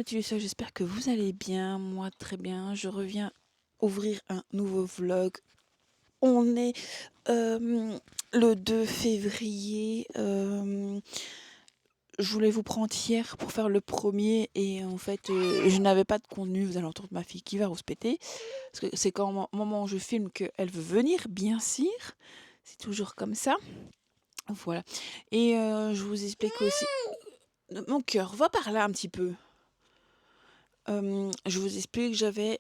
tout ça, j'espère que vous allez bien, moi très bien. Je reviens ouvrir un nouveau vlog. On est le 2 février. Je voulais vous prendre hier pour faire le premier et en fait je n'avais pas de contenu. Vous allez entendre ma fille qui va rouspéter. Parce que c'est quand au moment où je filme qu'elle veut venir, bien sûr. C'est toujours comme ça. Voilà. Et je vous explique aussi. Mon cœur, va par là un petit peu. Je vous explique, j'avais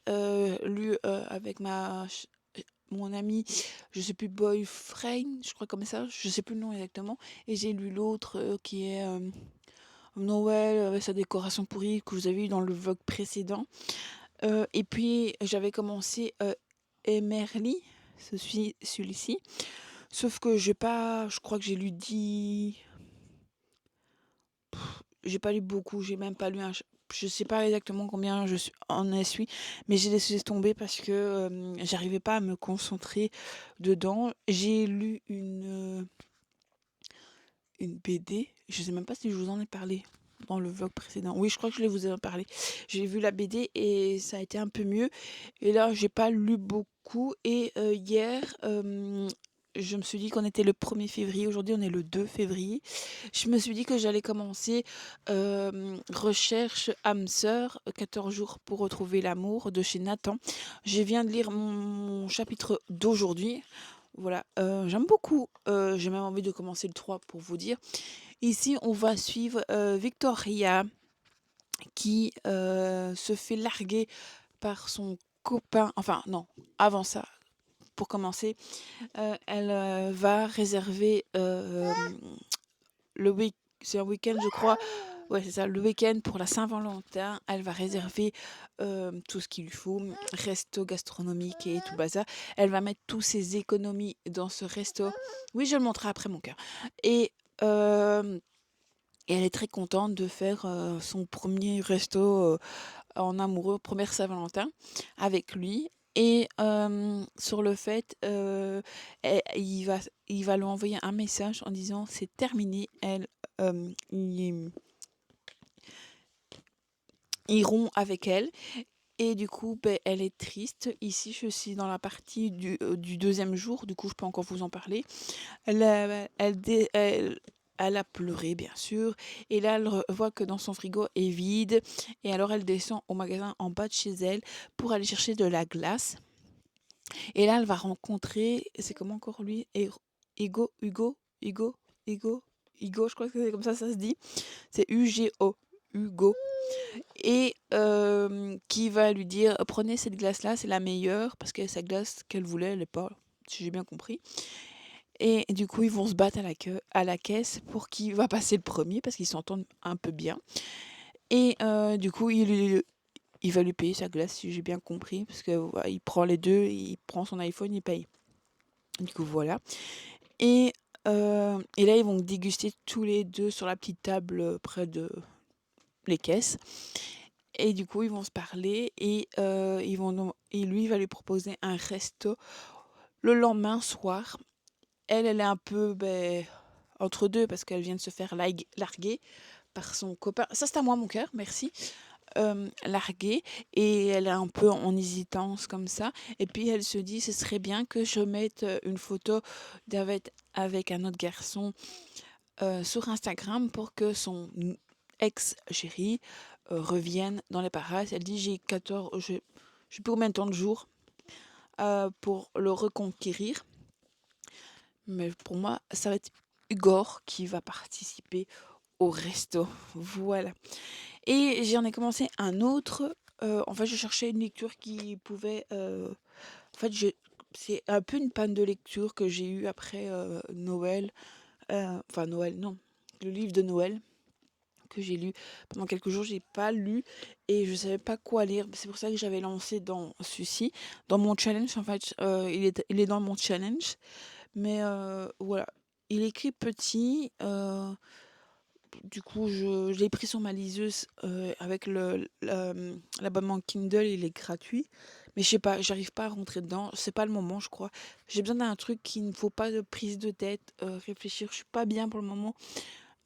lu avec mon ami, je sais plus, Boyfriend, je crois comme ça, je sais plus le nom exactement, et j'ai lu l'autre qui est Noël avec sa décoration pourrie que vous avez eu dans le vlog précédent. Et puis j'avais commencé Emerly, celui-ci, sauf que je crois que j'ai lu 10. J'ai pas lu beaucoup, j'ai même pas lu je sais pas exactement combien en suis, mais j'ai laissé tomber parce que j'arrivais pas à me concentrer dedans. J'ai lu une BD, je sais même pas si je vous en ai parlé dans le vlog précédent. Oui, je crois que je vous ai parlé. J'ai vu la BD et ça a été un peu mieux. Et là, j'ai pas lu beaucoup. Et hier, je me suis dit qu'on était le 1er février. Aujourd'hui, on est le 2 février. Je me suis dit que j'allais commencer Recherche âme sœur, 14 jours pour retrouver l'amour de chez Nathan. Je viens de lire mon chapitre d'aujourd'hui. Voilà, j'aime beaucoup. J'ai même envie de commencer le 3 pour vous dire. Ici, on va suivre Victoria qui se fait larguer par son copain. Enfin, non, avant ça, pour commencer, elle va réserver c'est un week-end, je crois. Ouais, c'est ça, le week-end pour la Saint-Valentin. Elle va réserver tout ce qu'il lui faut, resto gastronomique et tout bazar. Elle va mettre tous ses économies dans ce resto. Oui, je le montrerai après, mon cœur. Et, euh, et elle est très contente de faire son premier resto en amoureux, première Saint-Valentin, avec lui. Et sur le fait, il va lui envoyer un message en disant c'est terminé. Ils iront avec elle. Et du coup, ben, elle est triste. Ici, je suis dans la partie du deuxième jour. Du coup, je peux encore vous en parler. Elle a pleuré, bien sûr. Et là, elle voit que dans son frigo est vide. Et alors, elle descend au magasin en bas de chez elle pour aller chercher de la glace. Et là, elle va rencontrer, c'est comment encore lui? Hugo, je crois que c'est comme ça se dit. C'est Ugo, Hugo. Et qui va lui dire, prenez cette glace-là, c'est la meilleure, parce que sa glace qu'elle voulait, elle n'est pas, si j'ai bien compris. Et du coup, ils vont se battre à la caisse pour qui va passer le premier, parce qu'ils s'entendent un peu bien. Et du coup, il va lui payer sa glace, si j'ai bien compris, parce que voilà, il prend les deux, il prend son iPhone, il paye. Du coup, voilà. Et, et là, ils vont déguster tous les deux sur la petite table près de les caisses. Et du coup, ils vont se parler et et lui il va lui proposer un resto le lendemain soir. Elle est un peu entre deux parce qu'elle vient de se faire larguer par son copain. Ça, c'est à moi, mon cœur, merci. Larguée et elle est un peu en hésitance comme ça. Et puis elle se dit, ce serait bien que je mette une photo avec un autre garçon sur Instagram pour que son ex-chéri revienne dans les parages. Elle dit, j'ai 14, je sais plus combien de temps de jours pour le reconquérir. Mais pour moi, ça va être Igor qui va participer au resto. Voilà. Et j'en ai commencé un autre. En fait, je cherchais une lecture qui pouvait. En fait, c'est un peu une panne de lecture que j'ai eue après Noël. Enfin, Noël, non. Le livre de Noël que j'ai lu pendant quelques jours, j'ai pas lu et je savais pas quoi lire. C'est pour ça que j'avais lancé dans celui-ci, dans mon challenge. En fait, il est dans mon challenge. Mais voilà, il écrit petit. Du coup, je l'ai pris sur ma liseuse avec l'abonnement Kindle, il est gratuit. Mais je sais pas, j'arrive pas à rentrer dedans. C'est pas le moment, je crois. J'ai besoin d'un truc qui ne faut pas de prise de tête, réfléchir. Je suis pas bien pour le moment.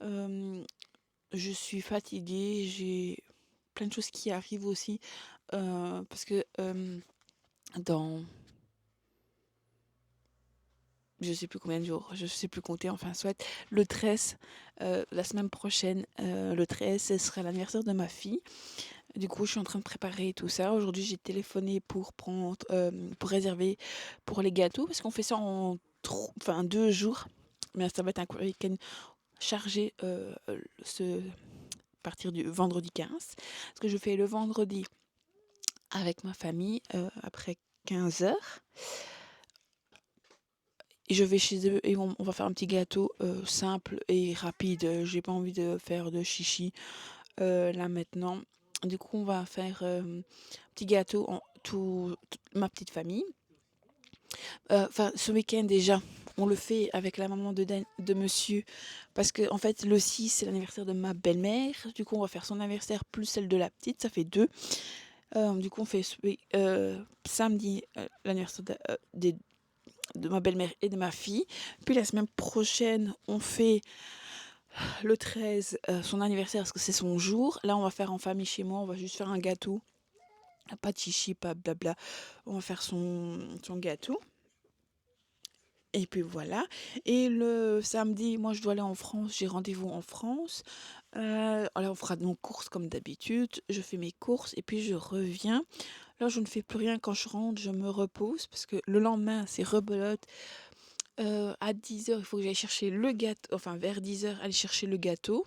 Je suis fatiguée, plein de choses qui arrivent aussi. Parce que dans je sais plus combien de jours, je sais plus compter, enfin soit, le 13, la semaine prochaine, le 13, ce sera l'anniversaire de ma fille. Du coup, je suis en train de préparer tout ça. Aujourd'hui, j'ai téléphoné pour réserver pour les gâteaux, parce qu'on fait ça en 2 jours. Mais ça va être un week-end chargé à partir du vendredi 15. Parce que je fais le vendredi avec ma famille après 15 heures. Et je vais chez eux et on va faire un petit gâteau simple et rapide. J'ai pas envie de faire de chichi là maintenant. Du coup, on va faire un petit gâteau toute ma petite famille. Enfin, ce week-end déjà, on le fait avec la maman de monsieur. Parce que, en fait, le 6, c'est l'anniversaire de ma belle-mère. Du coup, on va faire son anniversaire plus celle de la petite. Ça fait 2. Du coup, on fait samedi l'anniversaire de ma belle-mère et de ma fille. Puis la semaine prochaine, on fait le 13 son anniversaire parce que c'est son jour. Là, on va faire en famille chez moi. On va juste faire un gâteau. Pas de chichi, pas blabla. On va faire son gâteau. Et puis voilà. Et le samedi, moi, je dois aller en France. J'ai rendez-vous en France. Alors, on fera nos courses comme d'habitude. Je fais mes courses et puis je reviens. Là, je ne fais plus rien quand je rentre. Je me repose parce que le lendemain, c'est rebelote. À 10 heures, il faut que j'aille chercher le gâteau. Enfin, vers 10 heures, aller chercher le gâteau.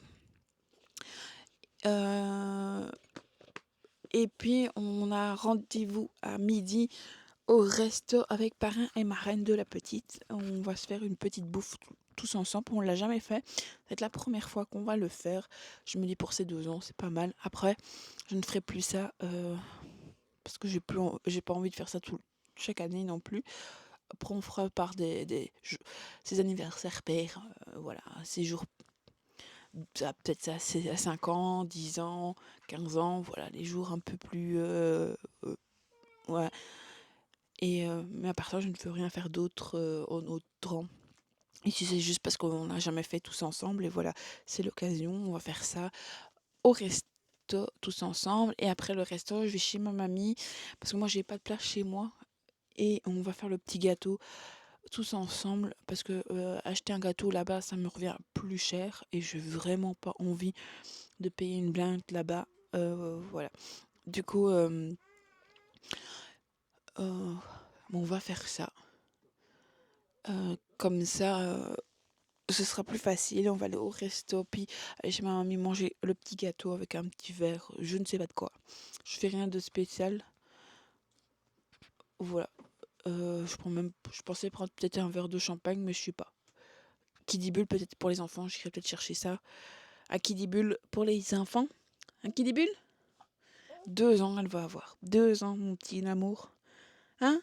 Euh, et puis, on a rendez-vous à midi au resto avec parrain et marraine de la petite. On va se faire une petite bouffe tous ensemble. On l'a jamais fait. C'est la première fois qu'on va le faire. Je me dis pour ces 2 ans, c'est pas mal. Après, je ne ferai plus ça parce que j'ai pas envie de faire ça chaque année non plus. Après, on fera par ces anniversaires pairs. Voilà, ces jours. Peut-être ça, c'est à 5 ans, 10 ans, 15 ans. Voilà, les jours un peu plus. Ouais. Mais à part ça, je ne veux rien faire d'autre en autre rang. Ici, c'est juste parce qu'on n'a jamais fait tous ensemble. Et voilà, c'est l'occasion. On va faire ça au resto tous ensemble. Et après le resto, je vais chez ma mamie. Parce que moi, j'ai pas de place chez moi. Et on va faire le petit gâteau tous ensemble. Parce que acheter un gâteau là-bas, ça me revient plus cher. Et je n'ai vraiment pas envie de payer une blinde là-bas. Voilà. Du coup, bon, on va faire ça. Comme ça, ce sera plus facile. On va aller au resto, puis aller chez ma mamie manger le petit gâteau avec un petit verre, je ne sais pas de quoi. Je fais rien de spécial. Voilà. Je pensais prendre peut-être un verre de champagne, mais je suis pas. Kiddy-Bulle, peut-être pour les enfants, j'irai peut-être chercher ça. Un Kiddy-Bulle pour les enfants. Un Kiddy-Bulle 2 ans, elle va avoir. 2 ans, mon petit amour. Hein?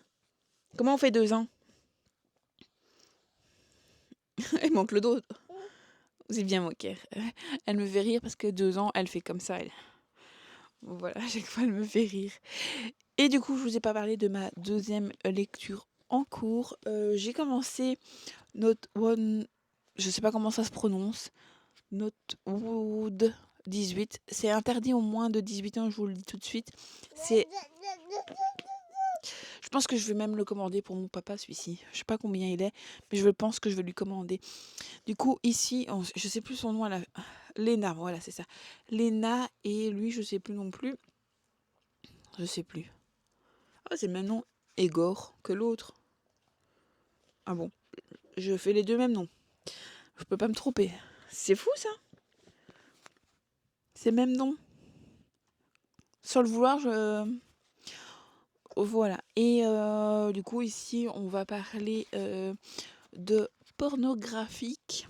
Comment on fait 2 ans? Il manque le dos. C'est bien moquer. Elle me fait rire parce que 2 ans, elle fait comme ça. Voilà, à chaque fois, elle me fait rire. Et du coup, je vous ai pas parlé de ma deuxième lecture en cours. J'ai commencé Note One, je sais pas comment ça se prononce, Notewood 18. C'est interdit aux moins de 18 ans, je vous le dis tout de suite. Je pense que je vais même le commander pour mon papa, celui-ci. Je sais pas combien il est, mais je pense que je vais lui commander. Du coup, ici, je sais plus son nom, Léna, voilà, c'est ça. Léna, et lui, je sais plus non plus. Je sais plus. Ah, c'est le même nom, Egor, que l'autre. Ah bon, je fais les deux mêmes noms. Je peux pas me tromper. C'est fou ça. C'est le même nom. Sans le vouloir, voilà. Et du coup, ici, on va parler de pornographique.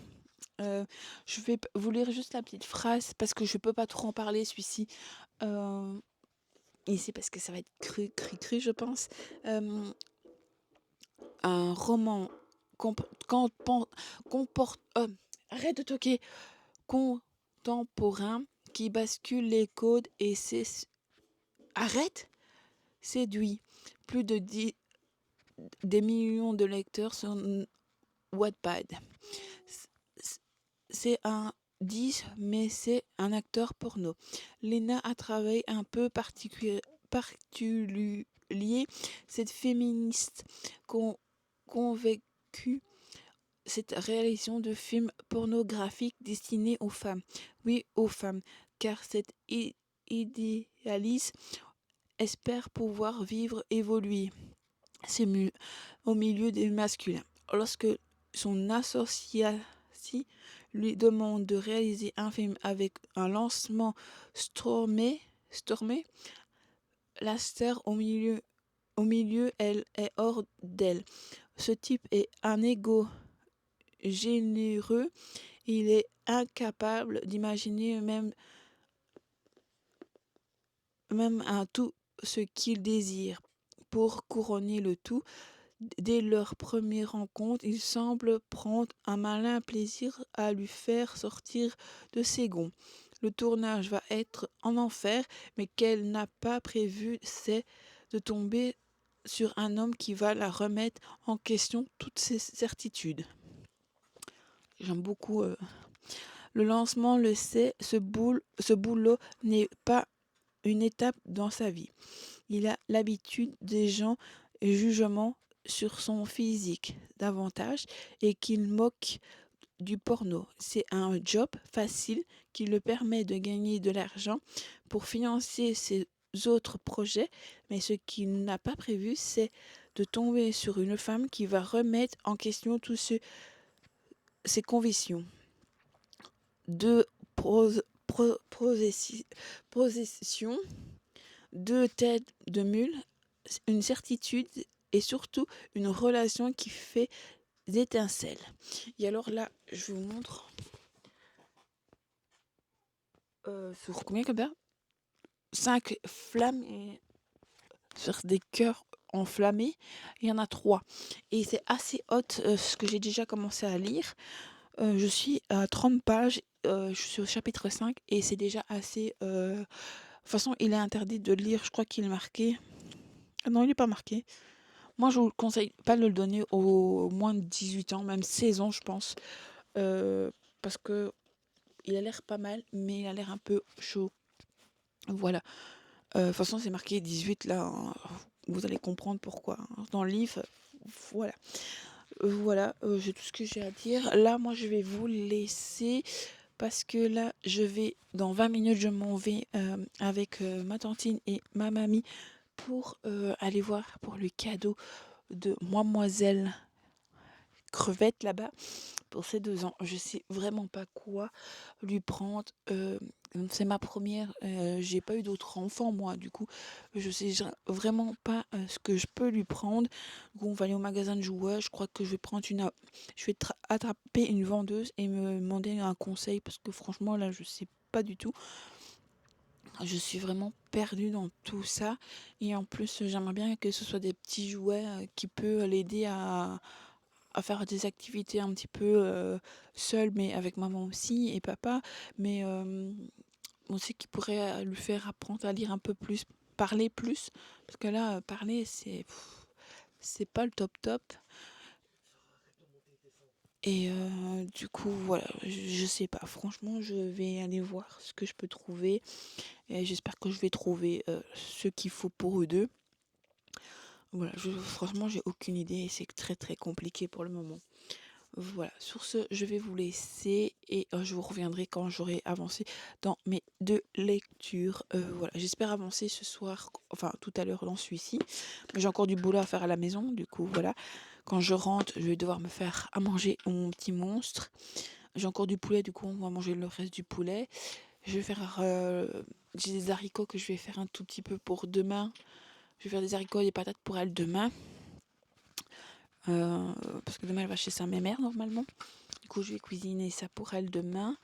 Je vais vous lire juste la petite phrase parce que je peux pas trop en parler celui-ci. Ici, parce que ça va être cru, je pense. Un roman comporte... arrête de toquer. Contemporain qui bascule les codes et arrête séduit plus de des millions de lecteurs sur Wattpad. C'est un disent, mais c'est un acteur porno. Lena a travaillé un peu particulier, cette féministe convaincue, cette réalisation de films pornographiques destinés aux femmes. Oui, aux femmes, car cette idéaliste espère pouvoir vivre, évoluer au milieu des masculins. Lorsque son associé lui demande de réaliser un film avec un lancement stormé, la star au milieu, elle est hors d'elle. Ce type est un égo généreux. Il est incapable d'imaginer même à tout ce qu'il désire. Pour couronner le tout, dès leur première rencontre, il semble prendre un malin plaisir à lui faire sortir de ses gonds. Le tournage va être en enfer, mais qu'elle n'a pas prévu, c'est de tomber sur un homme qui va la remettre en question toutes ses certitudes. J'aime beaucoup. Le lancement le sait, ce boulot n'est pas une étape dans sa vie. Il a l'habitude des gens et jugements sur son physique davantage et qu'il moque du porno. C'est un job facile qui le permet de gagner de l'argent pour financer ses autres projets, mais ce qu'il n'a pas prévu, c'est de tomber sur une femme qui va remettre en question toutes ses convictions. Deux possessions, deux têtes de mule, une certitude et surtout une relation qui fait des étincelles. Et alors là, je vous montre sur combien comme ça 5 flammes et sur des cœurs enflammés, il y en a 3. Et c'est assez haut ce que j'ai déjà commencé à lire. Je suis à 30 pages, je suis au chapitre 5 et c'est déjà assez... De toute façon, il est interdit de lire, je crois qu'il est marqué. Ah non, il n'est pas marqué. Moi, je vous conseille pas de le donner aux moins de 18 ans, même 16 ans, je pense. Parce que il a l'air pas mal, mais il a l'air un peu chaud. Voilà. De toute façon, c'est marqué 18 là. Hein. Vous allez comprendre pourquoi. Hein. Dans le livre, voilà. Voilà, j'ai tout ce que j'ai à dire. Là, moi, je vais vous laisser parce que là, dans 20 minutes, je m'en vais avec ma tantine et ma mamie pour aller voir pour le cadeau de Mademoiselle Crevette là-bas pour ses 2 ans. Je sais vraiment pas quoi lui prendre. C'est ma première. J'ai pas eu d'autres enfants moi. Du coup, je sais vraiment pas ce que je peux lui prendre. Du coup, on va aller au magasin de jouets. Je crois que je vais prendre je vais attraper une vendeuse et me demander un conseil parce que franchement là, je sais pas du tout. Je suis vraiment perdue dans tout ça et en plus j'aimerais bien que ce soit des petits jouets qui peuvent l'aider à faire des activités un petit peu seule, mais avec maman aussi et papa, mais aussi qui pourrait lui faire apprendre à lire un peu plus, parler plus, parce que là, parler, c'est pas le top top. Et du coup, voilà, je sais pas. Franchement, je vais aller voir ce que je peux trouver. Et j'espère que je vais trouver ce qu'il faut pour eux deux. Voilà, franchement, j'ai aucune idée et c'est très très compliqué pour le moment. Voilà, sur ce, je vais vous laisser et je vous reviendrai quand j'aurai avancé dans mes 2 lectures. Voilà, j'espère avancer ce soir, enfin tout à l'heure dans celui-ci. Mais j'ai encore du boulot à faire à la maison, du coup voilà. Quand je rentre, je vais devoir me faire à manger mon petit monstre. J'ai encore du poulet, du coup on va manger le reste du poulet. Je vais faire, j'ai des haricots que je vais faire un tout petit peu pour demain. Je vais faire des haricots et des patates pour elle demain. Parce que demain elle va chez sa mère normalement. Du coup je vais cuisiner ça pour elle demain.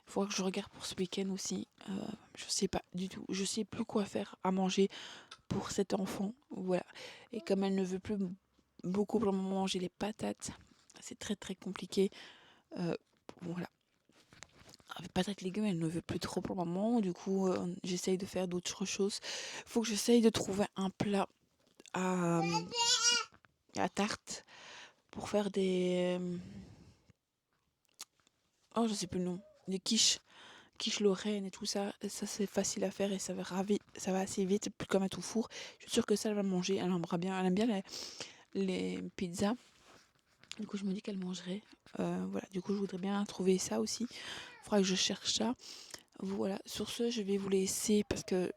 Il faudra que je regarde pour ce week-end aussi. Je sais pas du tout. Je sais plus quoi faire à manger pour cet enfant. Voilà. Et comme elle ne veut plus beaucoup pour le moment manger les patates, c'est très très compliqué. Voilà. Avec patates légumes, elle ne veut plus trop pour le moment. Du coup, j'essaye de faire d'autres choses. Il faut que j'essaye de trouver un plat à tarte pour faire des... Oh, je sais plus le nom. des quiche Lorraine et tout ça, ça c'est facile à faire et ça va assez vite, plus comme un tout four. Je suis sûre que ça elle va manger, elle aimera bien, elle aime bien les pizzas. Du coup je me dis qu'elle mangerait. Voilà, du coup je voudrais bien trouver ça aussi. Il faudra que je cherche ça. Voilà, sur ce je vais vous laisser parce que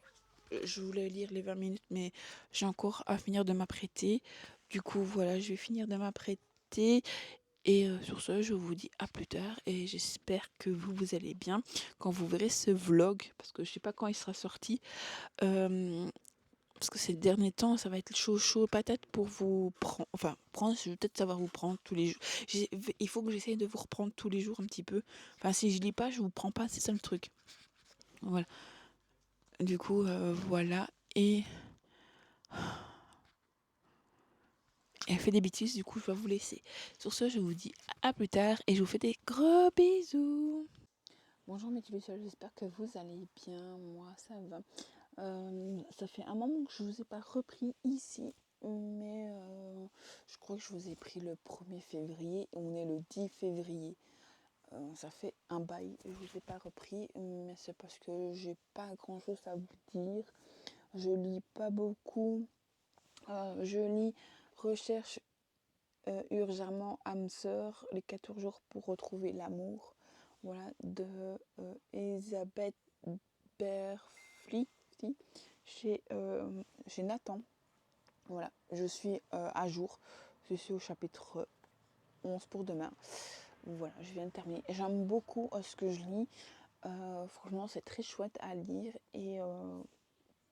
je voulais lire les 20 minutes mais j'ai encore à finir de m'apprêter. Du coup voilà, je vais finir de m'apprêter. Et sur ce, je vous dis à plus tard et j'espère que vous allez bien quand vous verrez ce vlog, parce que je sais pas quand il sera sorti, parce que ces derniers temps, ça va être chaud patate pour vous prendre, enfin, prendre, je vais peut-être savoir vous prendre tous les jours. Il faut que j'essaye de vous reprendre tous les jours un petit peu. Enfin, si je lis pas, je vous prends pas, c'est ça le truc. Voilà. Du coup, voilà. Et elle fait des bêtises, du coup, je dois vous laisser. Sur ce, je vous dis à plus tard et je vous fais des gros bisous. Bonjour mes petits lucioles, j'espère que vous allez bien, moi ça va. Ça fait un moment que je ne vous ai pas repris ici, mais je crois que je vous ai pris le 1er février, on est le 10 février. Ça fait un bail, je ne vous ai pas repris, mais c'est parce que j'ai pas grand chose à vous dire. Je lis pas beaucoup, je lis Recherche urgemment âme sœur, les 14 jours pour retrouver l'amour. Voilà, de Elisabeth Berfli chez Nathan. Voilà, je suis à jour. Je suis au chapitre 11 pour demain. Voilà, je viens de terminer. J'aime beaucoup ce que je lis. Franchement, c'est très chouette à lire. Et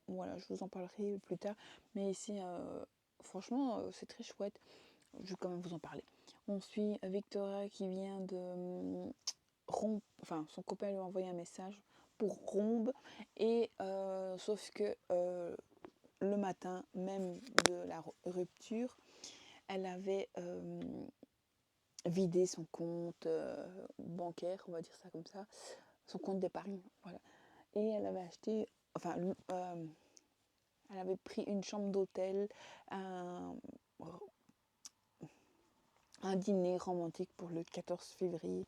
voilà, je vous en parlerai plus tard. Mais ici, franchement, c'est très chouette. Je vais quand même vous en parler. On suit Victoria qui vient de rompre, enfin son copain lui a envoyé un message pour rompre et sauf que le matin même de la rupture, elle avait vidé son compte bancaire, on va dire ça comme ça, son compte d'épargne, voilà. Et elle avait acheté, enfin, elle avait pris une chambre d'hôtel, un dîner romantique pour le 14 février.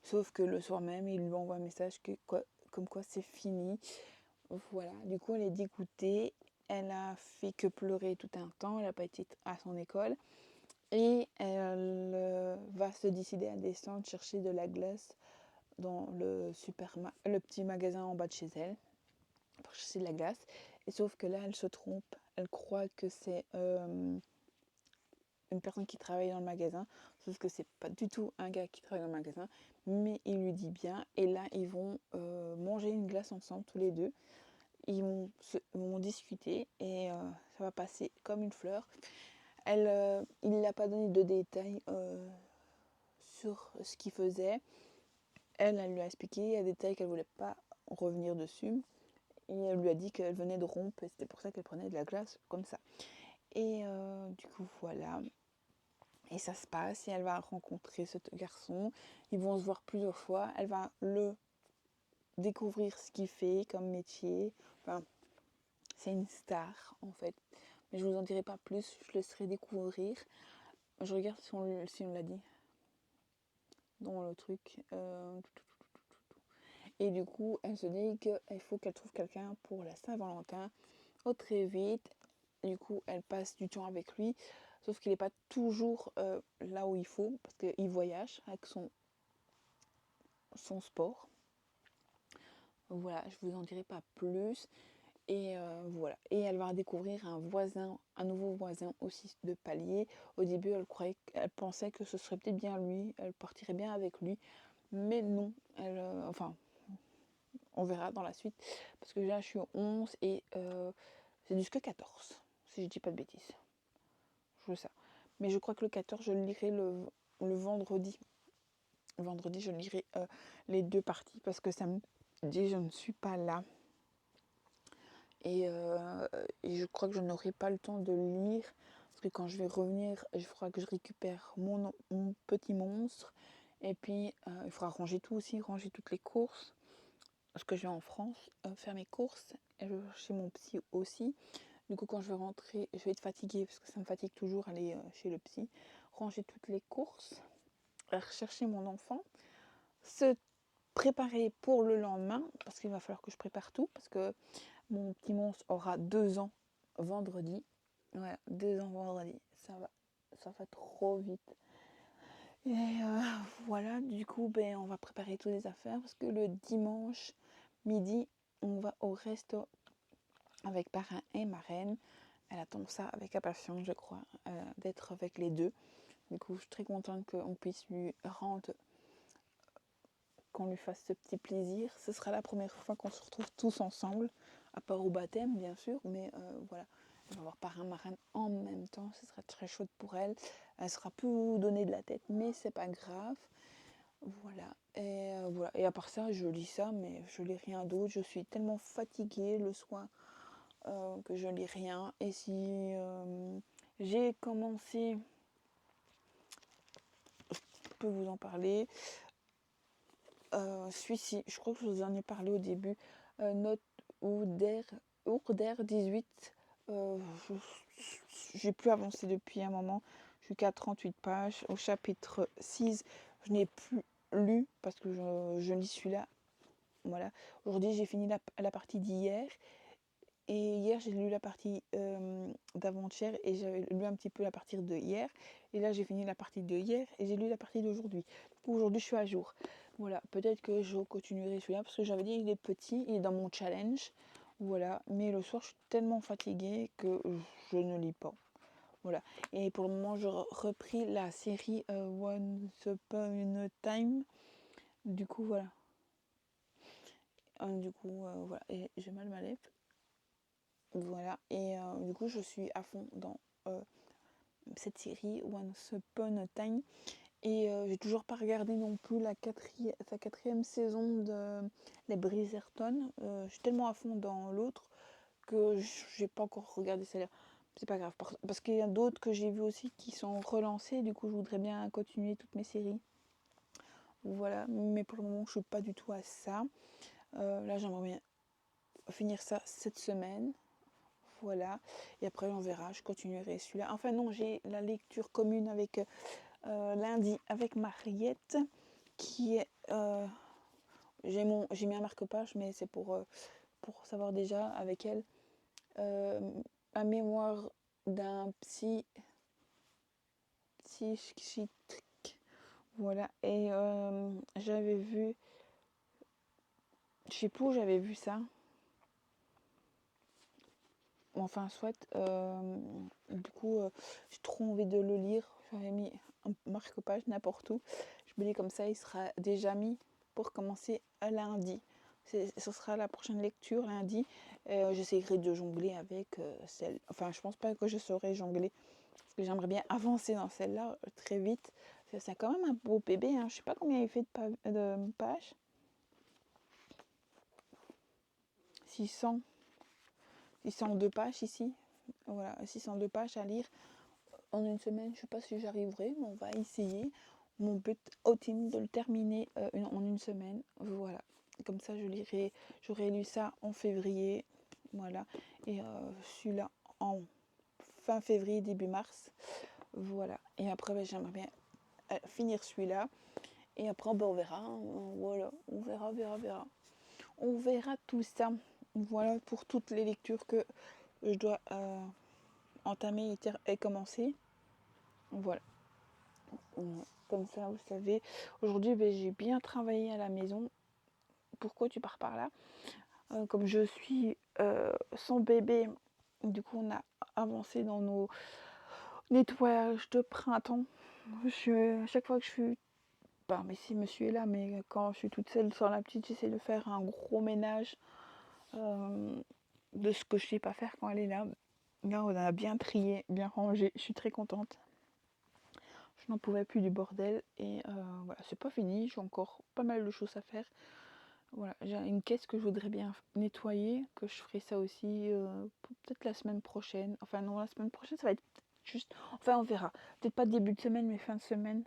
Sauf que le soir même, il lui envoie un message comme quoi c'est fini. Voilà, du coup elle est dégoûtée. Elle a fait que pleurer tout un temps. Elle n'a pas été à son école. Et elle va se décider à descendre chercher de la glace dans le petit magasin en bas de chez elle. Pour chercher de la glace. Et sauf que là, elle se trompe. Elle croit que c'est une personne qui travaille dans le magasin, sauf que c'est pas du tout un gars qui travaille dans le magasin, mais il lui dit bien, et là ils vont manger une glace ensemble tous les deux, ils vont discuter et ça va passer comme une fleur. Il ne l'a pas donné de détails sur ce qu'il faisait, elle lui a expliqué, il y a des détails qu'elle voulait pas revenir dessus, et elle lui a dit qu'elle venait de rompre et c'était pour ça qu'elle prenait de la glace comme ça. Et du coup voilà. Et ça se passe et elle va rencontrer ce garçon. Ils vont se voir plusieurs fois. Elle va le découvrir ce qu'il fait comme métier. Enfin, c'est une star en fait. Mais je vous en dirai pas plus. Je le laisserai découvrir. Je regarde si on l'a dit dans le truc. Et du coup, elle se dit qu'il faut qu'elle trouve quelqu'un pour la Saint-Valentin au très vite. Du coup, elle passe du temps avec lui. Sauf qu'il n'est pas toujours là où il faut. Parce qu'il voyage avec son sport. Voilà, je vous en dirai pas plus. Et voilà. Et elle va découvrir un nouveau voisin aussi de palier. Au début, elle pensait que ce serait peut-être bien lui, elle partirait bien avec lui. Mais non, enfin, on verra dans la suite. Parce que là, je suis au 11 et c'est jusque 14, si je dis pas de bêtises. Je veux ça. Mais je crois que le 14, je le lirai le vendredi. Le vendredi, je lirai les deux parties parce que samedi, je ne suis pas là. Et je crois que je n'aurai pas le temps de lire. Parce que quand je vais revenir, il faudra que je récupère mon petit monstre. Et puis, il faudra ranger tout aussi, ranger toutes les courses. Parce que je vais en France faire mes courses. Et chez mon psy aussi. Du coup, quand je vais rentrer, je vais être fatiguée. Parce que ça me fatigue toujours aller chez le psy. Ranger toutes les courses. Rechercher mon enfant. Se préparer pour le lendemain, parce qu'il va falloir que je prépare tout, parce que mon petit monstre aura 2 ans vendredi. Voilà, 2 ans vendredi. Ça va trop vite. Et voilà, du coup, on va préparer toutes les affaires, parce que le dimanche midi, on va au resto avec parrain et marraine. Elle attend ça avec impatience, je crois, d'être avec les deux. Du coup, je suis très contente qu'on puisse lui rendre, qu'on lui fasse ce petit plaisir. Ce sera la première fois qu'on se retrouve tous ensemble, à part au baptême, bien sûr, mais voilà. Elle va avoir parrain, marraine en même temps, ce sera très chouette pour elle. Elle sera peu donnée de la tête, mais c'est pas grave. Voilà. Voilà. Et à part ça, je lis ça, mais je lis rien d'autre. Je suis tellement fatiguée le soir que je lis rien. Et si j'ai commencé, je peux vous en parler. Celui-ci, je crois que je vous en ai parlé au début. Note Ourder 18. J'ai plus avancé depuis un moment. Je suis qu'à 38 pages. Au chapitre 6, je n'ai plus lu parce que je lis celui-là. Voilà. Aujourd'hui, j'ai fini la partie d'hier. Et hier, j'ai lu la partie d'avant-hier et j'avais lu un petit peu la partie de hier. Et là, j'ai fini la partie de hier et j'ai lu la partie d'aujourd'hui. Aujourd'hui, je suis à jour. Voilà, peut-être que je continuerai celui-là parce que j'avais dit il est petit, il est dans mon challenge. Voilà, mais le soir, je suis tellement fatiguée que je ne lis pas. Voilà, et pour le moment, je repris la série Once Upon a Time. Du coup, voilà. Voilà, et j'ai mal ma lèvre. Voilà, et du coup, je suis à fond dans cette série Once Upon a Time. Et j'ai toujours pas regardé non plus sa quatrième saison de Les Bridgerton. Je suis tellement à fond dans l'autre que j'ai pas encore regardé celle-là. C'est pas grave, parce qu'il y a d'autres que j'ai vu aussi qui sont relancées. Du coup, je voudrais bien continuer toutes mes séries. Voilà, mais pour le moment, je suis pas du tout à ça. Là, j'aimerais bien finir ça cette semaine. Voilà, et après on verra, je continuerai celui-là. Enfin non, j'ai la lecture commune avec lundi avec Mariette, qui est... j'ai mis un marque-page, mais c'est pour savoir déjà avec elle. Un mémoire d'un psychiatrique. Voilà, et j'avais vu... Je sais plus où j'avais vu ça. Enfin, soit, du coup, j'ai trop envie de le lire. J'avais mis un marque-page n'importe où. Je me dis comme ça, il sera déjà mis pour commencer à lundi. Ce sera la prochaine lecture lundi. J'essaierai de jongler avec celle. Enfin, je pense pas que je saurai jongler. Parce que j'aimerais bien avancer dans celle-là très vite. C'est quand même un beau bébé. Hein. Je sais pas combien il fait de pages. 602 pages ici. Voilà, 602 pages à lire en une semaine. Je ne sais pas si j'arriverai, mais on va essayer. Mon but ultime de le terminer en une semaine. Voilà, comme ça j'aurai lu ça en février. Voilà, et celui-là en fin février, début mars. Voilà, et après j'aimerais bien finir celui-là. Et après on verra. Voilà, on verra. On verra tout ça. Voilà pour toutes les lectures que je dois entamer et commencer. Voilà. Comme ça, vous savez. Aujourd'hui, j'ai bien travaillé à la maison. Pourquoi tu pars par là comme je suis sans bébé, du coup, on a avancé dans nos nettoyages de printemps. À chaque fois que je suis... mais si monsieur est là, mais quand je suis toute seule sans la petite, j'essaie de faire un gros ménage de ce que je ne sais pas faire quand elle est là. Là, on a bien trié, bien rangé. Je suis très contente. Je n'en pouvais plus du bordel. Et voilà, c'est pas fini. J'ai encore pas mal de choses à faire. Voilà, j'ai une caisse que je voudrais bien nettoyer. Que je ferai ça aussi peut-être la semaine prochaine. Enfin, non, la semaine prochaine, ça va être juste... Enfin, on verra. Peut-être pas début de semaine, mais fin de semaine.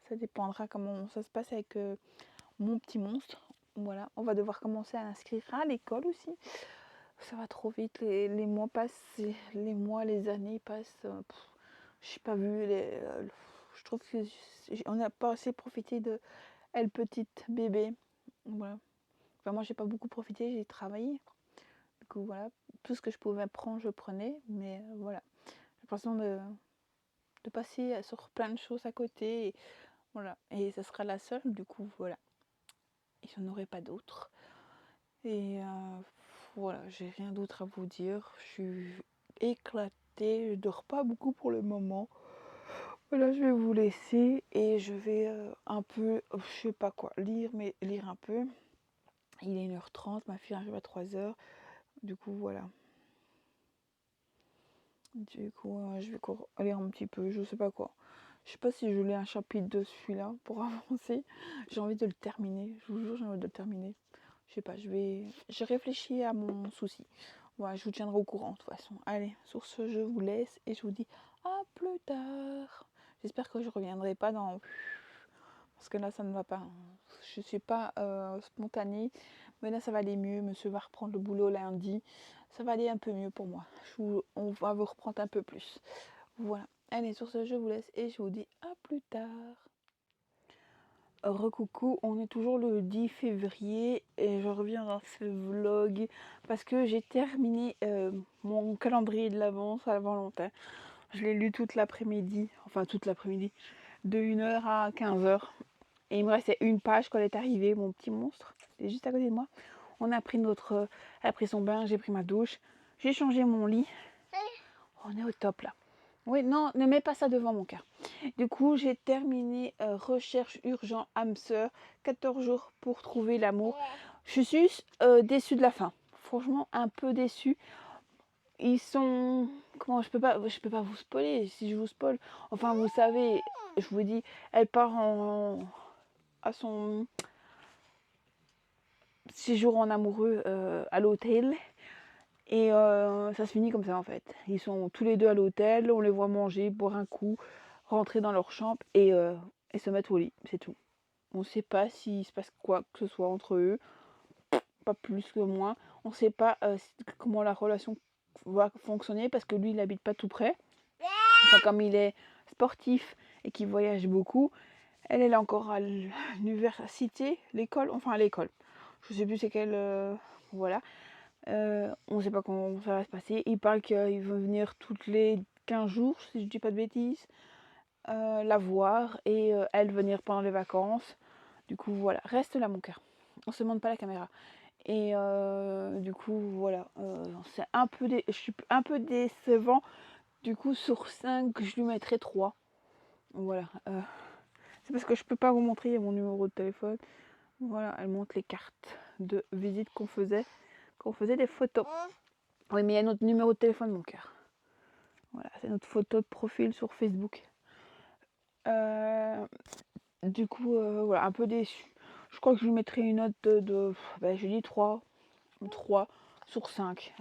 Ça dépendra comment ça se passe avec mon petit monstre. Voilà, on va devoir commencer à l'inscrire à l'école aussi. Ça va trop vite, les mois passent, les mois, les années passent. Je n'ai pas vu, je trouve qu'on n'a pas assez profité de elle petite bébé. Voilà. Enfin, moi, j'ai pas beaucoup profité, j'ai travaillé. Du coup, voilà. Tout ce que je pouvais prendre, je prenais. Mais voilà. J'ai l'impression de passer sur plein de choses à côté. Et, voilà. Et ce sera la seule. Du coup, voilà. Et j'en aurai pas d'autres. Et voilà, j'ai rien d'autre à vous dire. Je suis éclatée. Je dors pas beaucoup pour le moment. Voilà, je vais vous laisser et je vais un peu, je sais pas quoi, lire, mais lire un peu. Il est 1h30, ma fille arrive à 3h. Du coup, voilà. Du coup, je vais lire un petit peu, je sais pas quoi. Je sais pas si je lis un chapitre de celui-là pour avancer. J'ai envie de le terminer. Je vous jure, j'ai envie de le terminer. Je sais pas, j'ai réfléchi à mon souci. Voilà, je vous tiendrai au courant de toute façon. Allez, sur ce, je vous laisse et je vous dis à plus tard. J'espère que je reviendrai pas dans... Parce que là, ça ne va pas. Je suis pas spontanée. Mais là, ça va aller mieux. Monsieur va reprendre le boulot lundi. Ça va aller un peu mieux pour moi. On va vous reprendre un peu plus. Voilà. Allez, sur ce, je vous laisse et je vous dis à plus tard. Recoucou, on est toujours le 10 février et je reviens dans ce vlog parce que j'ai terminé mon calendrier de l'Avent à la Valentin. Je l'ai lu toute l'après-midi, enfin toute l'après-midi, de 1h à 15h. Et il me restait une page quand elle est arrivée, mon petit monstre. Il est juste à côté de moi. On a pris elle a pris son bain, j'ai pris ma douche. J'ai changé mon lit. On est au top là. Oui, non, ne mets pas ça devant mon cœur. Du coup, j'ai terminé recherche urgent âme sœur. 14 jours pour trouver l'amour. Je suis déçue de la fin. Franchement, un peu déçue. Ils sont... Comment je peux pas vous spoiler. Si je vous spoil, enfin, vous savez, je vous dis, elle part à son séjour en amoureux à l'hôtel. Et ça se finit comme ça en fait. Ils sont tous les deux à l'hôtel, on les voit manger, boire un coup, rentrer dans leur chambre et se mettre au lit, c'est tout. On ne sait pas s'il se passe quoi que ce soit entre eux, pas plus que moins. On ne sait pas comment la relation va fonctionner parce que lui il n'habite pas tout près. Enfin, comme il est sportif et qu'il voyage beaucoup, elle est encore à l'université, l'école, enfin à l'école. Je sais plus c'est quelle, voilà. On ne sait pas comment ça va se passer. Il parle qu'il veut venir toutes les 15 jours, si je dis pas de bêtises, la voir et elle venir pendant les vacances. Du coup, voilà, reste là mon cœur. On se demande pas la caméra. Et du coup, voilà, c'est je suis un peu décevant. Du coup, sur 5, je lui mettrai 3. Voilà. C'est parce que je peux pas vous montrer mon numéro de téléphone. Voilà, elle montre les cartes de visite qu'on faisait des photos. Oui, mais il y a notre numéro de téléphone, mon cœur. Voilà, c'est notre photo de profil sur Facebook. Du coup, voilà, un peu déçu. Je crois que je lui mettrai une note je dis 3 sur 5.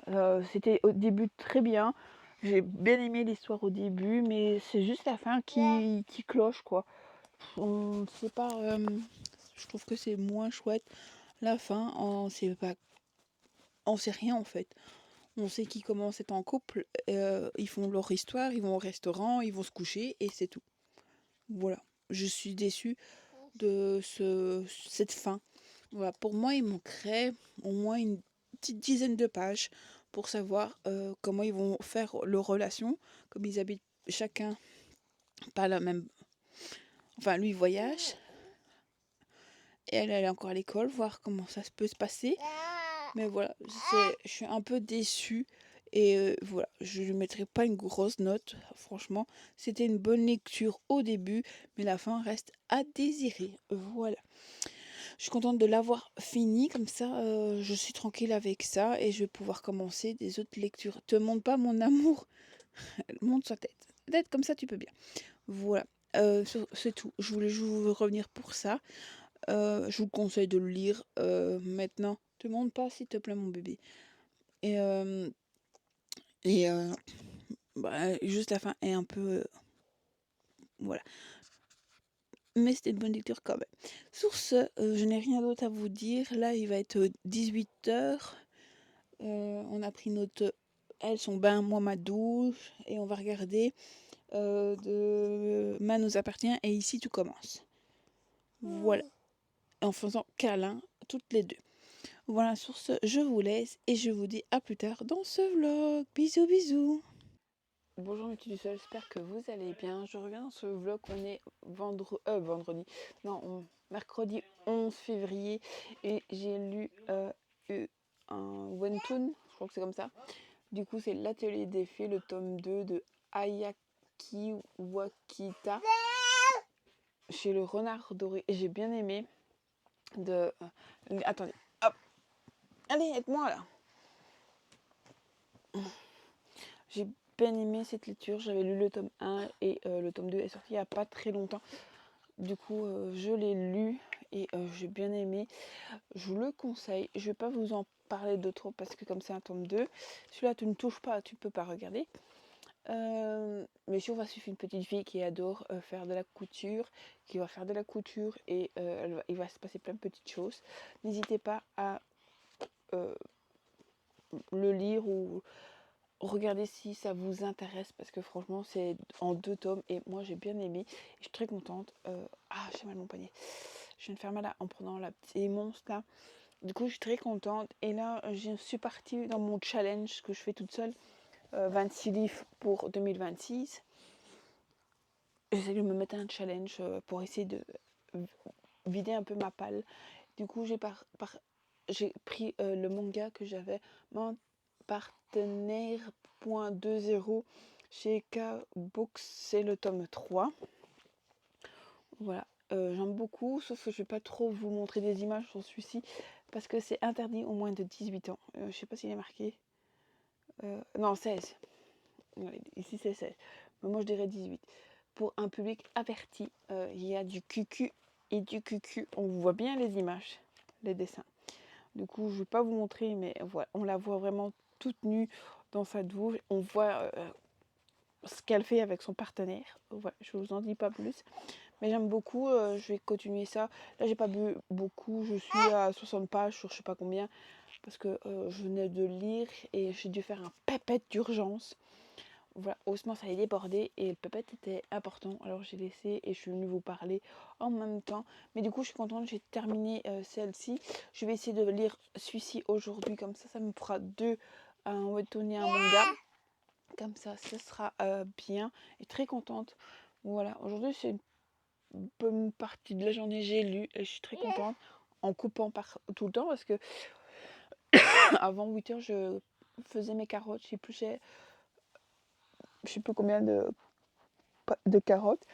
C'était au début très bien. J'ai bien aimé l'histoire au début, mais c'est juste la fin qui cloche, quoi. On ne sait pas... je trouve que c'est moins chouette. La fin, on sait pas... On sait rien, en fait. On sait qu'ils commencent à être en couple, ils font leur histoire, ils vont au restaurant, ils vont se coucher et c'est tout. Voilà. Je suis déçue de cette fin. Voilà. Pour moi, il manquerait au moins une petite dizaine de pages pour savoir comment ils vont faire leur relation, comme ils habitent chacun pas la même... Enfin, lui, il voyage. Et elle est encore à l'école, voir comment ça peut se passer. Mais voilà, je suis un peu déçue. Et voilà, je ne lui mettrai pas une grosse note, franchement. C'était une bonne lecture au début, mais la fin reste à désirer. Voilà. Je suis contente de l'avoir fini, comme ça je suis tranquille avec ça et je vais pouvoir commencer des autres lectures. Te montre pas mon amour, monte sa tête. Tête comme ça, tu peux bien. Voilà, c'est tout. Je voulais juste vous revenir pour ça. Je vous conseille de le lire maintenant. Te montre pas, s'il te plaît, mon bébé. Et, juste la fin est un peu... voilà. Mais c'était une bonne lecture quand même. Sur ce, je n'ai rien d'autre à vous dire. Là, il va être 18h. On a pris notre... Elle, son bain, moi, ma douche. Et on va regarder Demain nous appartient. Et ici, tout commence. Voilà. En faisant câlin toutes les deux. Voilà, sur ce, je vous laisse et je vous dis à plus tard dans ce vlog. Bisous, bisous. Bonjour mes petits lucioles, j'espère que vous allez bien. Je reviens dans ce vlog, on est vendredi, non, mercredi 11 février et j'ai lu un webtoon, je crois que c'est comme ça. Du coup, c'est l'atelier des fées, le tome 2 de Ayaki Wakita chez le Renard Doré. Et j'ai bien aimé de... attendez, hop, allez, aide-moi là. J'ai bien aimé cette lecture, j'avais lu le tome 1 et le tome 2 est sorti il n'y a pas très longtemps. Du coup, je l'ai lu et j'ai bien aimé. Je vous le conseille. Je ne vais pas vous en parler de trop parce que comme c'est un tome 2, celui-là tu ne touches pas, tu ne peux pas regarder. Mais si on va suivre une petite fille qui adore faire de la couture, qui va faire de la couture et il va se passer plein de petites choses, n'hésitez pas à le lire ou regarder si ça vous intéresse parce que franchement c'est en 2 tomes et moi j'ai bien aimé et je suis très contente. J'ai mal mon poignet. Je viens de faire mal en prenant la petite monstre là. Du coup je suis très contente et là je suis partie dans mon challenge que je fais toute seule. 26 livres pour 2026. J'essaie de me mettre un challenge pour essayer de vider un peu ma palle. Du coup, j'ai pris le manga que j'avais, Mon partenaire.20 chez K-Books, c'est le tome 3. Voilà, j'aime beaucoup, sauf que je vais pas trop vous montrer des images sur celui-ci parce que c'est interdit au moins de 18 ans. Je sais pas s'il est marqué. Non, 16. Ici c'est 16. Mais moi je dirais 18. Pour un public averti, il y a du cucu et du cucu. On voit bien les images, les dessins. Du coup, je ne vais pas vous montrer, mais voilà, on la voit vraiment toute nue dans sa douche. On voit ce qu'elle fait avec son partenaire. Voilà, je ne vous en dis pas plus. Mais j'aime beaucoup, je vais continuer ça. Là, j'ai pas bu beaucoup, je suis à 60 pages sur je sais pas combien. Parce que je venais de lire et j'ai dû faire un pépette d'urgence. Voilà, heureusement ça a débordé et le pépette était important, alors j'ai laissé et je suis venue vous parler en même temps. Mais du coup je suis contente, j'ai terminé celle-ci. Je vais essayer de lire celui-ci aujourd'hui, comme ça me fera deux, un webtoon et un manga. Comme ça, ce sera bien et très contente. Voilà, aujourd'hui c'est une bonne partie de la journée, j'ai lu et je suis très contente en coupant tout le temps parce que avant 8 heures je faisais mes carottes, je sais plus combien de carottes.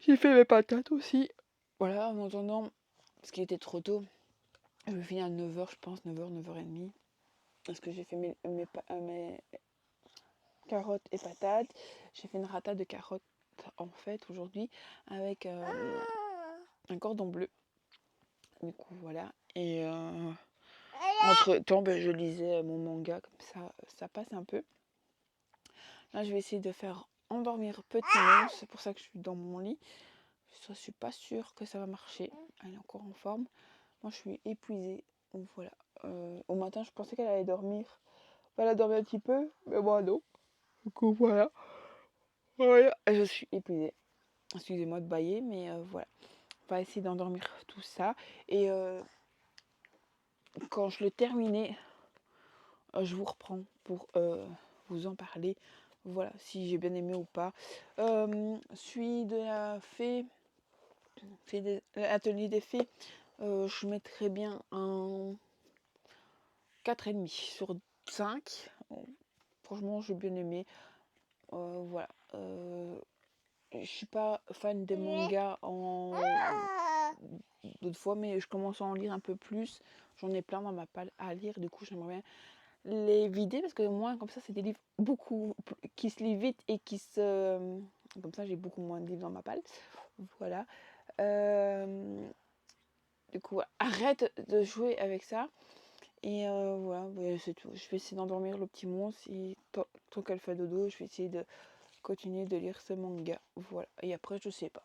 J'ai fait mes patates aussi. Voilà, en attendant, parce qu'il était trop tôt, je vais finir à 9h, je pense, 9h, 9h30. Parce que j'ai fait mes carottes et patates. J'ai fait une rata de carottes, en fait, aujourd'hui, avec un cordon bleu. Du coup, voilà. Et entre-temps, je lisais mon manga, comme ça passe un peu. Là, je vais essayer de faire endormir Petit Monstre. C'est pour ça que je suis dans mon lit. Je suis pas sûre que ça va marcher. Elle est encore en forme. Moi, je suis épuisée. Donc voilà. Au matin, je pensais qu'elle allait dormir. Elle a dormi un petit peu, mais moi, non. Du coup, voilà. Voilà. Je suis épuisée. Excusez-moi de bailler, mais voilà. On va essayer d'endormir tout ça. Et quand je l'ai terminé, je vous reprends pour vous en parler. Voilà, si j'ai bien aimé ou pas. Celui de la fée, l'atelier des fées, je mettrais bien un 4,5 sur 5. Franchement, j'ai bien aimé. Voilà. Je suis pas fan des mangas d'autres fois, mais je commence à en lire un peu plus. J'en ai plein dans ma palle à lire. Du coup, j'aimerais bien les vider parce que moi, comme ça, c'est des livres beaucoup qui se lisent vite et qui se. Comme ça, j'ai beaucoup moins de livres dans ma palle. Voilà. Du coup, arrête de jouer avec ça. Et voilà, c'est tout. Je vais essayer d'endormir le petit monstre. Et tant qu'elle fait dodo, je vais essayer de continuer de lire ce manga. Voilà. Et après, je sais pas.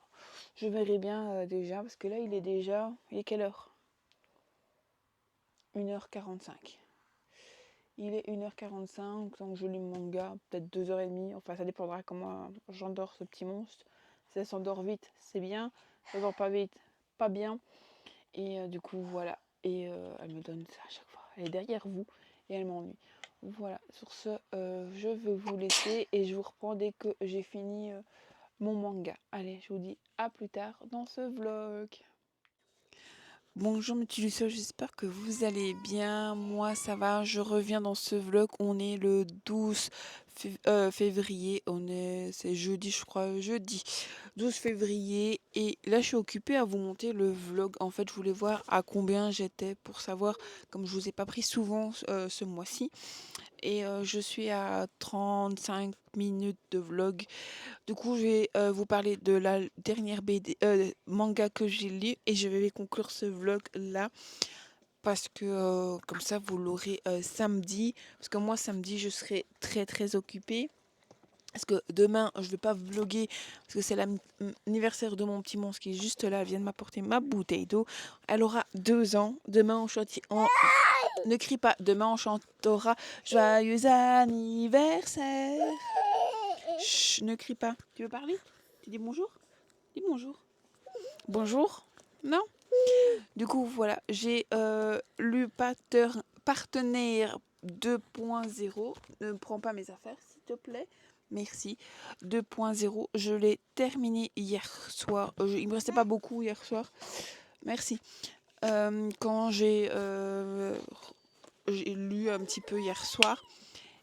Je verrai bien déjà, parce que là, il est quelle heure? 1h45. Il est 1h45, donc je lis le manga, peut-être 2h30. Enfin, ça dépendra comment j'endors ce petit monstre. Si ça s'endort vite, c'est bien. Si ça s'endort pas vite, pas bien. Et du coup, voilà. Et elle me donne ça à chaque fois. Elle est derrière vous et elle m'ennuie. Voilà, sur ce, je vais vous laisser et je vous reprends dès que j'ai fini mon manga. Allez, je vous dis à plus tard dans ce vlog. Bonjour mes petits lucioles, j'espère que vous allez bien. Moi ça va, je reviens dans ce vlog. On est le 12 février, c'est jeudi je crois, jeudi 12 février. Et là je suis occupée à vous monter le vlog. En fait je voulais voir à combien j'étais pour savoir, comme je vous ai pas pris souvent ce mois-ci. Et je suis à 35 minutes de vlog. Du coup, je vais vous parler de la dernière BD, manga que j'ai lu et je vais conclure ce vlog là parce que comme ça vous l'aurez samedi. Parce que moi, samedi, je serai très très occupée. Parce que demain, je vais pas vlogger parce que c'est l'anniversaire de mon petit monstre qui est juste là. Elle vient de m'apporter ma bouteille d'eau. Elle aura 2 ans. Demain, ne crie pas. Demain, on chantera Joyeux anniversaire. Chut, ne crie pas. Tu veux parler? Tu dis bonjour? Dis bonjour. Bonjour? Non? Du coup, voilà, j'ai lu Partenaire 2.0. Ne prends pas mes affaires, s'il te plaît. Merci. 2.0. Je l'ai terminé hier soir. Il me restait pas beaucoup hier soir. Merci. Quand j'ai lu un petit peu hier soir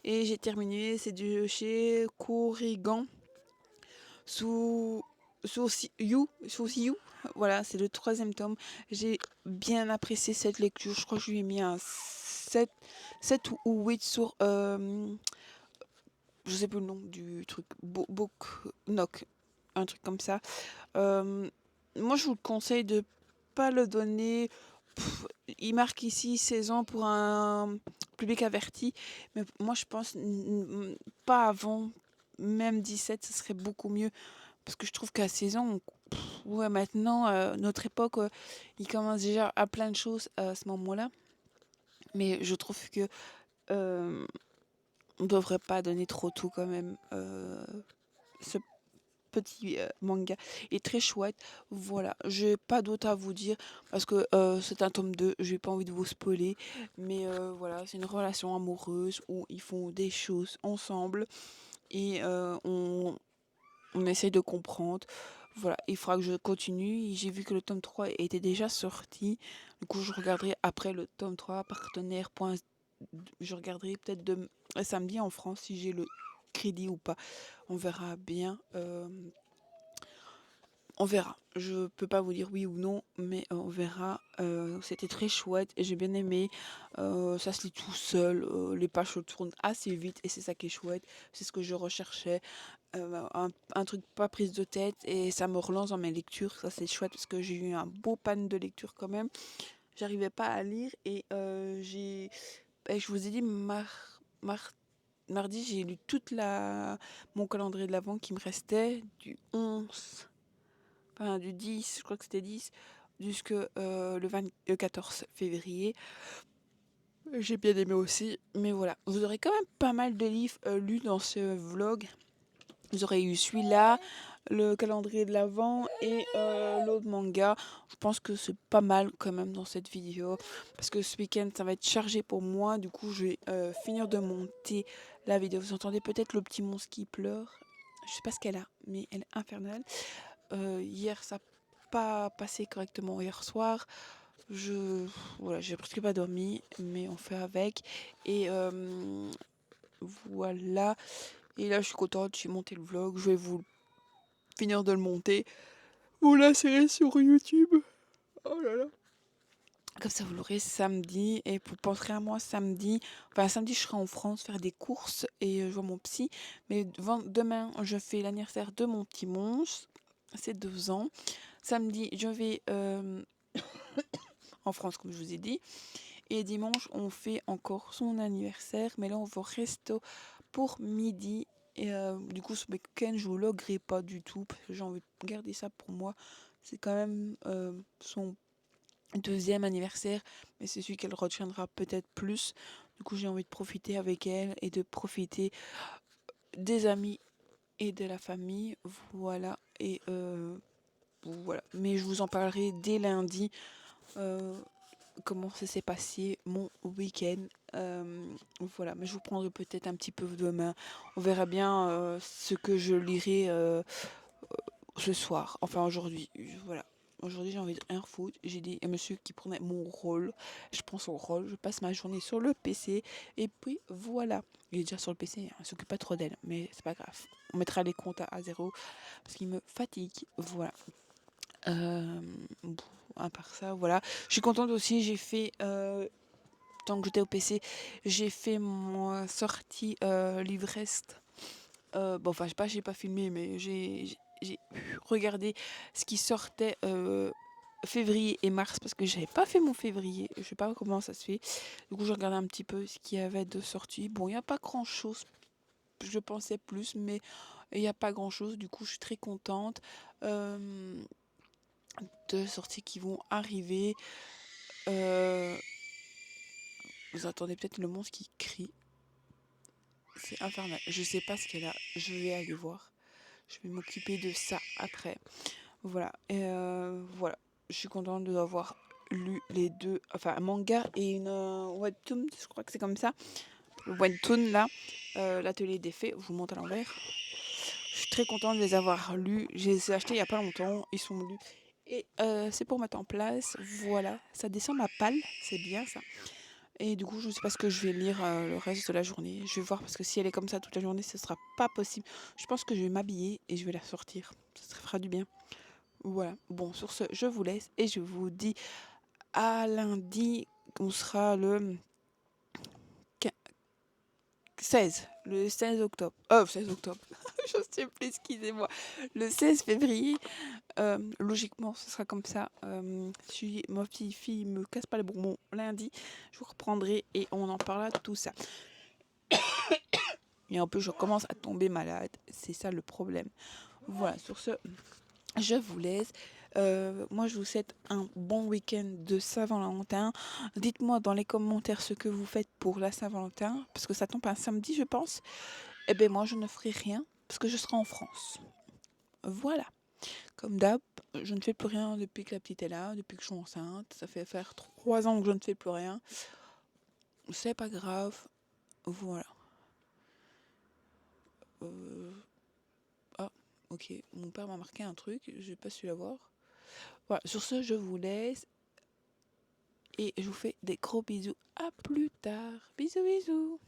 et j'ai terminé, c'est de chez Corrigan. Sous You, voilà, c'est le 3e tome. J'ai bien apprécié cette lecture. Je crois que je lui ai mis un 7 ou 8 sur, je sais plus le nom du truc, Book Knock, un truc comme ça. Moi, je vous conseille de pas le donner. Il marque ici 16 ans pour un public averti, mais moi, je pense pas avant, même 17, ce serait beaucoup mieux. Parce que je trouve qu'à 16 ans, ouais, maintenant, notre époque, il commence déjà à plein de choses à ce moment-là. Mais je trouve que on devrait pas donner trop tout quand même. Ce petit manga est très chouette. Voilà, j'ai pas d'autre à vous dire parce que c'est un tome 2, j'ai pas envie de vous spoiler. Mais voilà, c'est une relation amoureuse où ils font des choses ensemble et on essaye de comprendre. Voilà, il faudra que je continue. J'ai vu que le tome 3 était déjà sorti. Du coup, je regarderai après le tome 3, partenaire. Je regarderai peut-être samedi en France si j'ai le crédit ou pas. On verra bien. On verra. Je peux pas vous dire oui ou non, mais on verra. C'était très chouette et j'ai bien aimé. Ça se lit tout seul. Les pages se tournent assez vite et c'est ça qui est chouette. C'est ce que je recherchais. Un truc pas prise de tête et ça me relance dans mes lectures. Ça c'est chouette parce que j'ai eu un beau panne de lecture quand même. J'arrivais pas à lire et je vous ai dit mardi j'ai lu mon calendrier de l'avant qui me restait du 11, enfin du 10, je crois que c'était 10, jusque le 14 février. J'ai bien aimé aussi, mais voilà. Vous aurez quand même pas mal de livres lus dans ce vlog. Vous aurez eu celui-là, le calendrier de l'Avent et l'autre manga. Je pense que c'est pas mal quand même dans cette vidéo. Parce que ce week-end, ça va être chargé pour moi. Du coup, je vais finir de monter la vidéo. Vous entendez peut-être le petit monstre qui pleure. Je sais pas ce qu'elle a, mais elle est infernale. Hier, ça n'a pas passé correctement hier soir. Voilà, j'ai presque pas dormi, mais on fait avec. Et voilà. Et là, je suis contente, j'ai monté le vlog, je vais vous finir de le monter. Vous l'insérer sur YouTube. Oh là là. Comme ça, vous l'aurez samedi. Et vous penserez à moi samedi. Enfin, samedi, je serai en France faire des courses et je vois mon psy. Mais demain, je fais l'anniversaire de mon petit monstre. C'est 2 ans. Samedi, je vais en France, comme je vous ai dit. Et dimanche, on fait encore son anniversaire. Mais là, on va au resto pour midi. Et du coup, ce week-end, je ne vloguerai pas du tout. Parce que j'ai envie de garder ça pour moi. C'est quand même son 2e anniversaire. Mais c'est celui qu'elle retiendra peut-être plus. Du coup, j'ai envie de profiter avec elle. Et de profiter des amis et de la famille. Voilà. Et voilà. Mais je vous en parlerai dès lundi. comment ça s'est passé mon week-end. Voilà, mais je vous prendrai peut-être un petit peu demain. On verra bien ce que je lirai ce soir, enfin aujourd'hui. Voilà. Aujourd'hui, j'ai envie de rien foutre. J'ai dit à monsieur qui prenait mon rôle. Je prends son rôle, je passe ma journée sur le PC. Et puis voilà. Il est déjà sur le PC, hein, il s'occupe pas trop d'elle, mais c'est pas grave. On mettra les comptes à zéro parce qu'il me fatigue. Voilà. Bon, à part ça, voilà. Je suis contente aussi, j'ai fait, tant que j'étais au PC, j'ai fait mon sortie l'ivresse. Bon, enfin, je sais pas, j'ai pas filmé, mais j'ai regardé ce qui sortait février et mars parce que j'avais pas fait mon février. Je sais pas comment ça se fait. Du coup, je regardais un petit peu ce qu'il y avait de sorties. Bon, il n'y a pas grand chose. Je pensais plus, mais il n'y a pas grand chose. Du coup, je suis très contente de sorties qui vont arriver. Vous entendez peut-être le monstre qui crie. C'est infernal. Je sais pas ce qu'elle a. Je vais aller voir. Je vais m'occuper de ça après. Voilà. Voilà. Je suis contente d'avoir lu les deux. Enfin, un manga et une webtoon. Je crois que c'est comme ça. Le webtoon là. L'atelier des fées. Je vous montre à l'envers. Je suis très contente de les avoir lus. Je les ai achetés il y a pas longtemps. Ils sont lus. Et c'est pour mettre en place. Voilà. Ça descend ma palle. C'est bien ça. Et du coup, je ne sais pas ce que je vais lire le reste de la journée. Je vais voir parce que si elle est comme ça toute la journée, ce sera pas possible. Je pense que je vais m'habiller et je vais la sortir. Ça fera du bien. Voilà. Bon, sur ce, je vous laisse et je vous dis à lundi. On sera le 16. Le 16 octobre. Oh, 16 octobre. Je sais plus, excusez-moi. Le 16 février. Logiquement, ce sera comme ça. Si ma petite fille me casse pas les bonbons lundi, je vous reprendrai et on en parlera de tout ça. Et en plus, je commence à tomber malade. C'est ça le problème. Voilà, sur ce, je vous laisse. Moi, je vous souhaite un bon week-end de Saint-Valentin. Dites-moi dans les commentaires ce que vous faites pour la Saint-Valentin, parce que ça tombe un samedi, je pense. Eh bien, moi, je ne ferai rien, parce que je serai en France. Voilà. Comme d'hab, je ne fais plus rien depuis que la petite est là, depuis que je suis enceinte. Ça fait faire 3 ans que je ne fais plus rien. C'est pas grave. Voilà. Ah, ok. Mon père m'a marqué un truc. Je n'ai pas su l'avoir. Voilà. Sur ce, je vous laisse. Et je vous fais des gros bisous. À plus tard. Bisous, bisous.